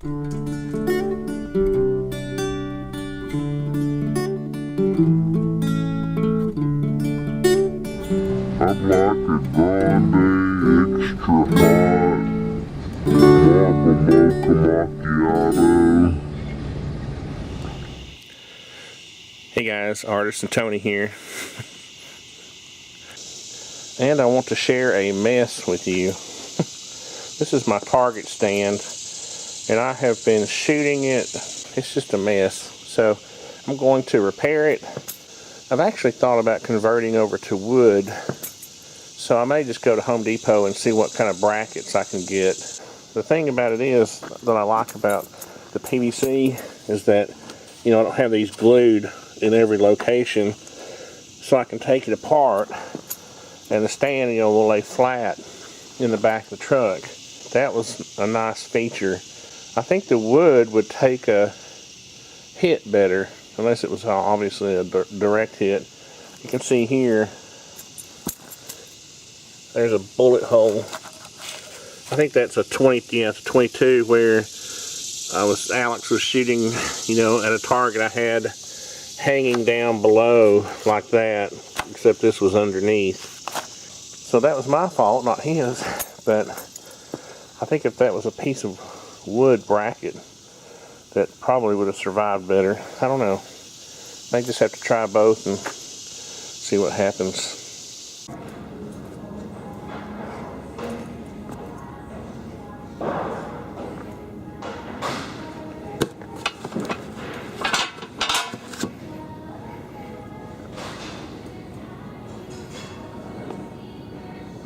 I'd like a grande extra hot marble mocha macchiato. Hey guys, ArtisanTony here. And I want to share a mess with you. This is my Target stand, and I have been shooting it. It's just a mess. So I'm going to repair it. I've actually thought about converting over to wood. So I may just go to Home Depot and see what kind of brackets I can get. The thing about it is, that I like about the PVC is that, you know, I don't have these glued in every location. So I can take it apart and the stand, you know, will lay flat in the back of the truck. That was a nice feature. I think the wood would take a hit better, unless it was obviously a direct hit. You can see here, there's a bullet hole. I think that's a 20, yeah, it's a 22, where Alex was shooting, you know, at a target I had hanging down below like that, except this was underneath. So that was my fault, not his. But I think if that was a piece of wood bracket, that probably would have survived better. I don't know. I just have to try both and see what happens.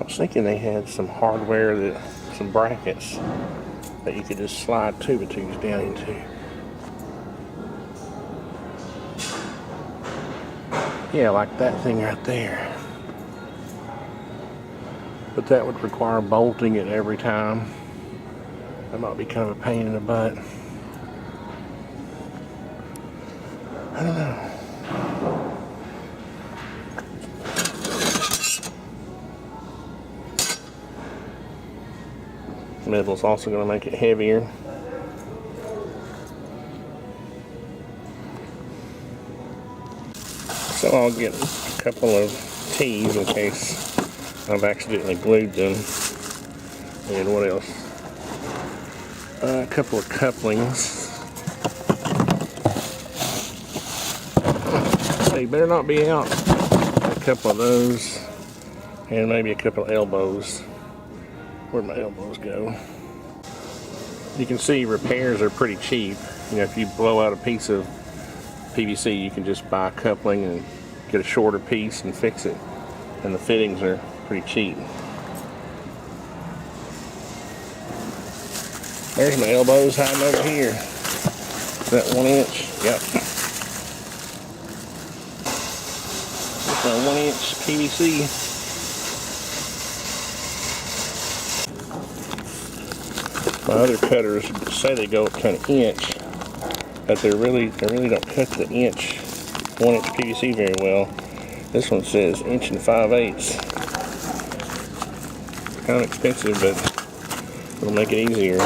I was thinking they had some hardware, some brackets that you could just slide two tubes down into. Yeah, like that thing right there. But that would require bolting it every time. That might be kind of a pain in the butt. I don't know. Metal's also going to make it heavier. So I'll get a couple of T's in case I've accidentally glued them. And what else? A couple of couplings. So you better not be out. A couple of those. And maybe a couple of elbows. Where'd my elbows go? You can see repairs are pretty cheap. You know, if you blow out a piece of PVC, you can just buy a coupling and get a shorter piece and fix it. And the fittings are pretty cheap. There's my elbows hiding over here. Is that 1 inch? Yep. That's my 1 inch PVC. My other cutters say they go up to 1 inch, but they really don't cut the 1 inch PVC very well. This one says 1 5/8 inches. Kind of expensive, but it'll make it easier.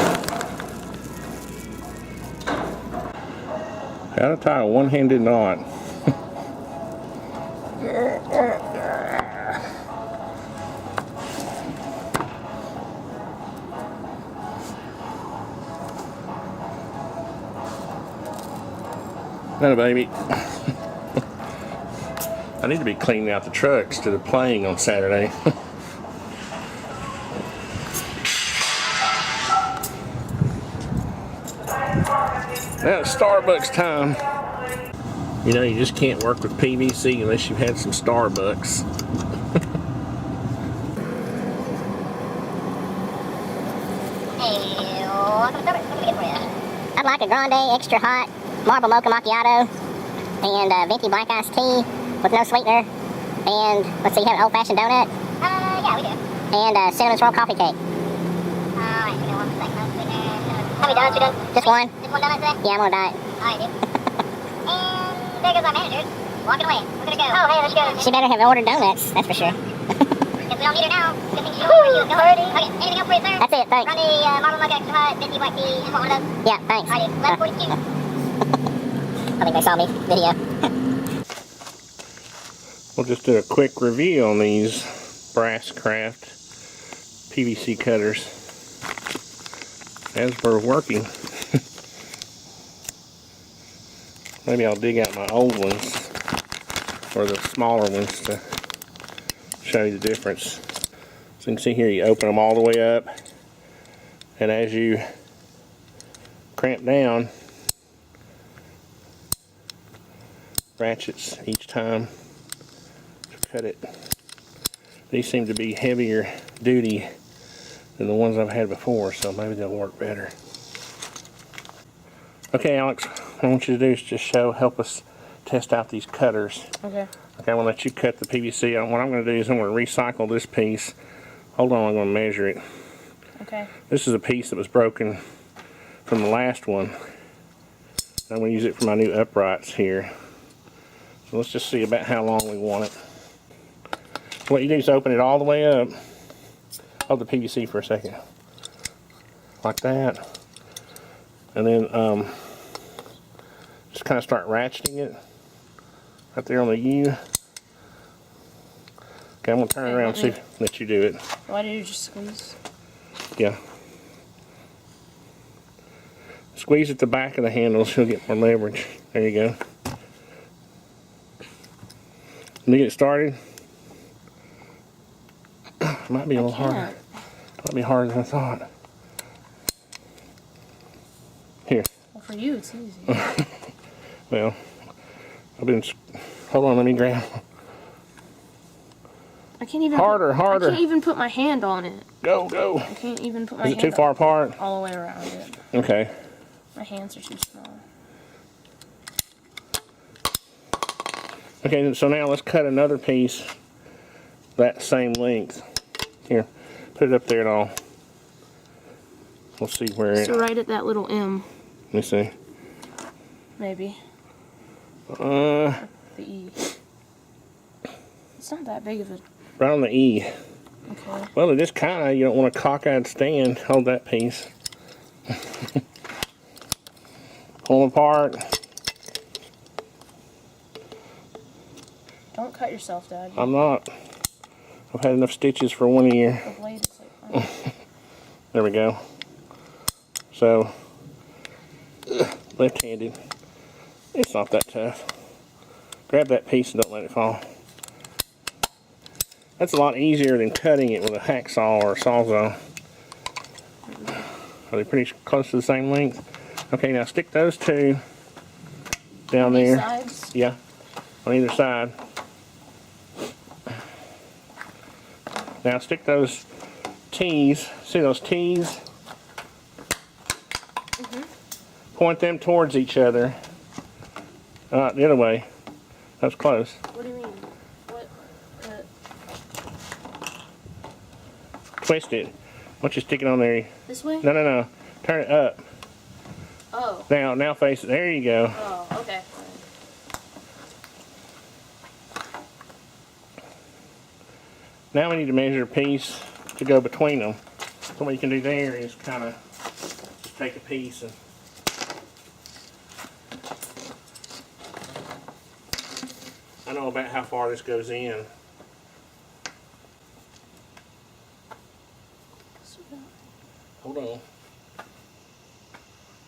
How to tie a one-handed knot. No, baby. I need to be cleaning out the truck instead of playing on Saturday. Now it's Starbucks time. You know, you just can't work with PVC unless you've had some Starbucks. I'd like a grande extra hot marble mocha macchiato and venti black iced tea with no sweetener. And let's see, you have an old-fashioned donut? Yeah, we do. And cinnamon swirl coffee cake. Alright, we got 1 second, no sweetener. How many donuts we done? Just one. Just one donut today? Yeah, I'm on a diet. Alright, dude. And there goes our manager. Walking away. We're gonna go. Oh, hey, let's go. She better have ordered donuts, that's for sure. Yes, We don't need her now. Good thing she was where she was going. Okay, anything else for you, sir? That's it, thanks. Run the marble mug extra hot, 50 black tea. You want one of those? Yeah, thanks. Alrighty, 1142. I think they saw me video. We'll just do a quick review on these Brass Craft PVC cutters as we're working. Maybe I'll dig out my old ones or the smaller ones to show you the difference. So you can see here, you open them all the way up, and as you cramp down, ratchets each time to cut it. These seem to be heavier duty than the ones I've had before, so maybe they'll work better. Okay, Alex, what I want you to do is just help us test out these cutters. Okay. Okay, I'm going to let you cut the PVC. What I'm going to do is I'm going to recycle this piece. Hold on, I'm going to measure it. Okay. This is a piece that was broken from the last one. I'm going to use it for my new uprights here. So let's just see about how long we want it. What you do is open it all the way up. Hold the PVC for a second. Like that. And then just kind of start ratcheting it. Right there on the U. Okay, I'm going to turn it around and let you do it. Why did you just squeeze? Yeah. Squeeze at the back of the handles, you'll get more leverage. There you go. Let me get it started. Might be a little harder. Might be harder than I thought. Here. Well, for you, it's easy. Well, I've been. Hold on, let me grab. I can't even. Harder. I can't even put my hand on it. Go. I can't even put my Is hand it too far apart? all the way around it. Okay. My hands are too small. Okay, so now let's cut another piece that same length. Here, put it up there at all. We'll see where it. So right at that little M. Let me see. Maybe. The E. It's not that big of a. right on the E. Okay. Well, it is kind of. You don't want a cockeyed stand. Hold that piece. Pull them apart. Don't cut yourself, Dad. I'm not. I've had enough stitches for 1 year. The blade is like. There we go. So, left-handed. It's not that tough. Grab that piece and don't let it fall. That's a lot easier than cutting it with a hacksaw or a sawzall. Are they pretty close to the same length? Okay, now stick those two down there. Sides? Yeah, on either side. Now stick those T's, see those T's? Point them towards each other. The other way. That was close. What do you mean? What? Twist it. Once you stick it on there. This way? No. Turn it up. Oh. Now face it. There you go. Oh, okay. Now we need to measure a piece to go between them. So what you can do there is kind of just take a piece and I know about how far this goes in. Hold on.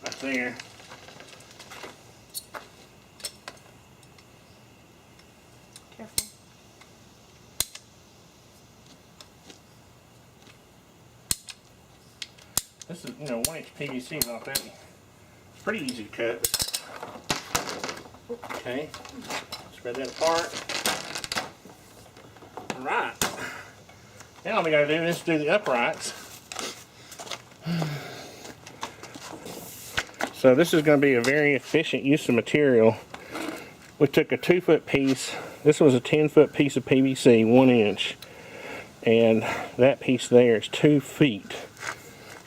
Right there. Careful. This is, 1-inch PVC is not that. It's pretty easy to cut. Okay. Spread that apart. Alright. Now all we gotta do is do the uprights. So this is going to be a very efficient use of material. We took a 2-foot piece. This was a 10-foot piece of PVC, 1 inch. And that piece there is 2 feet.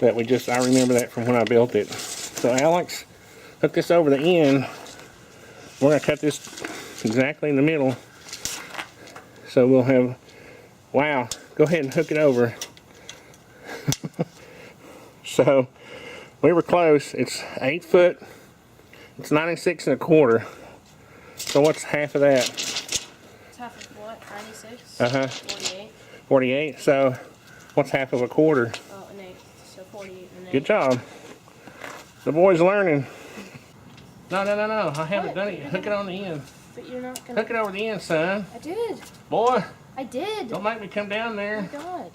I remember that from when I built it. So Alex, hook this over the end. We're going to cut this exactly in the middle. So we'll have, wow, go ahead and hook it over. So we were close. It's 8 foot. It's 96 1/4. So what's half of that? It's half of what? 96? 48. 48. So what's half of a quarter? Oh, an eighth. So 48 and an Good eighth. job. The boy's learning. No. I haven't done it yet. Hook it on the end. But you're not gonna. Hook it over the end, son. I did. Boy, I did. don't make me come down Oh there. my god.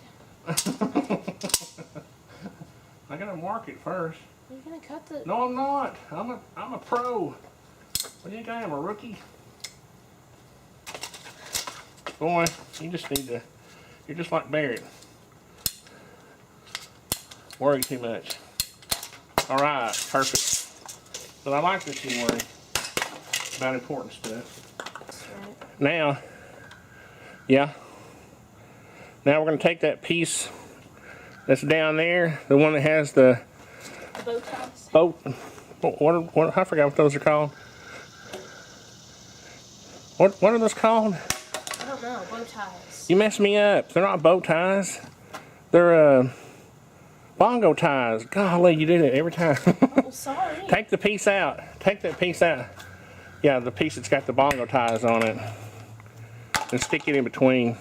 I gotta mark it first. You're gonna cut the. No, I'm not. I'm a pro. What do you think I am, a rookie? Boy, you just need to. You're just like Barrett. Worry too much. All right, perfect. But I like that you worry about important stuff. Right. Now, yeah. Now we're gonna take that piece that's down there, the one that has the The bow ties. boat. What? I forgot what those are called. What are those called? I don't know. Bow ties. You messed me up. They're not bow ties. They're bongo ties. Golly, you do that every time. Oh, sorry. Take the piece out. Take that piece out. Yeah, the piece that's got the bongo ties on it. And stick it in between.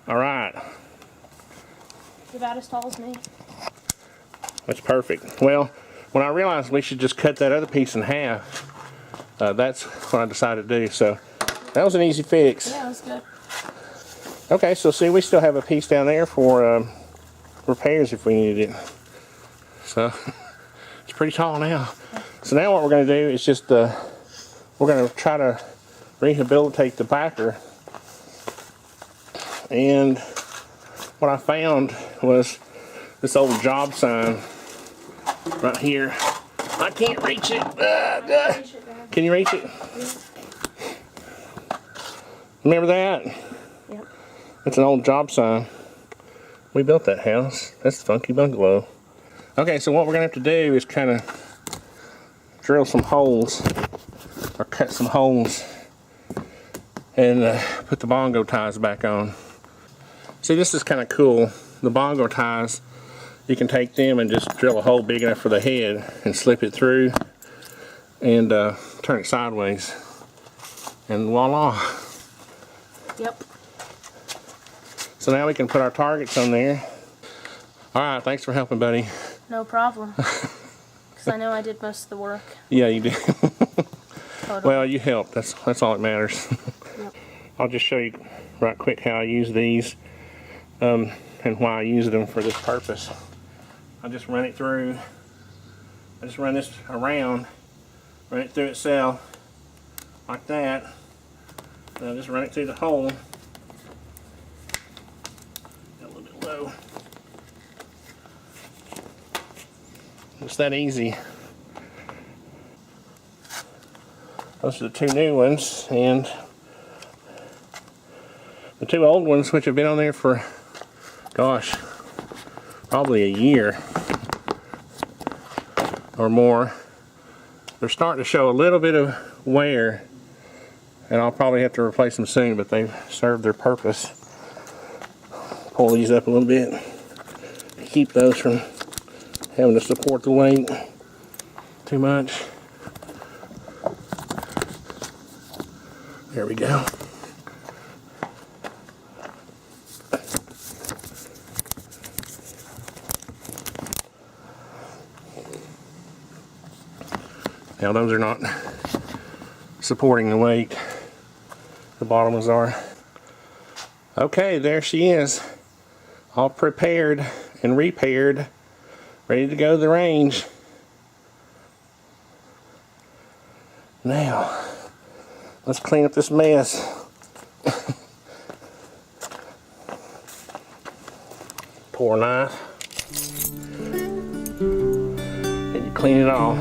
All right. You're about as tall as me. That's perfect. Well, when I realized we should just cut that other piece in half, that's what I decided to do. So that was an easy fix. Yeah, that's good. Okay, so see, we still have a piece down there for repairs if we needed it. So it's pretty tall now. So now what we're going to do is just we're going to try to rehabilitate the backer. And what I found was this old job sign right here. I can't reach it. Can you reach it? Remember that? Yep. It's an old job sign. We built that house. That's the Funky Bungalow. Okay, so what we're going to have to do is kind of drill some holes, or cut some holes, and put the bongo ties back on. See, this is kind of cool. The bongo ties, you can take them and just drill a hole big enough for the head and slip it through and turn it sideways. And voila. Yep. So now we can put our targets on there. All right, thanks for helping, buddy. No problem. Because I know I did most of the work. Yeah, you did. Totally. Well, you helped. That's all that matters. Yep. I'll just show you right quick how I use these and why I use them for this purpose. I just run it through. I just run this around, run it through itself like that. And I just run it through the hole. Got a little bit low. It's that easy. Those are the two new ones, and the two old ones, which have been on there for, gosh, probably a year or more. They're starting to show a little bit of wear, and I'll probably have to replace them soon, but they've served their purpose. Pull these up a little bit to keep those from having to support the weight too much. There we go. Now those are not supporting the weight. The bottom ones are. Okay, there she is. All prepared and repaired. Ready to go to the range. Now, let's clean up this mess. Pour a knife. And you clean it off.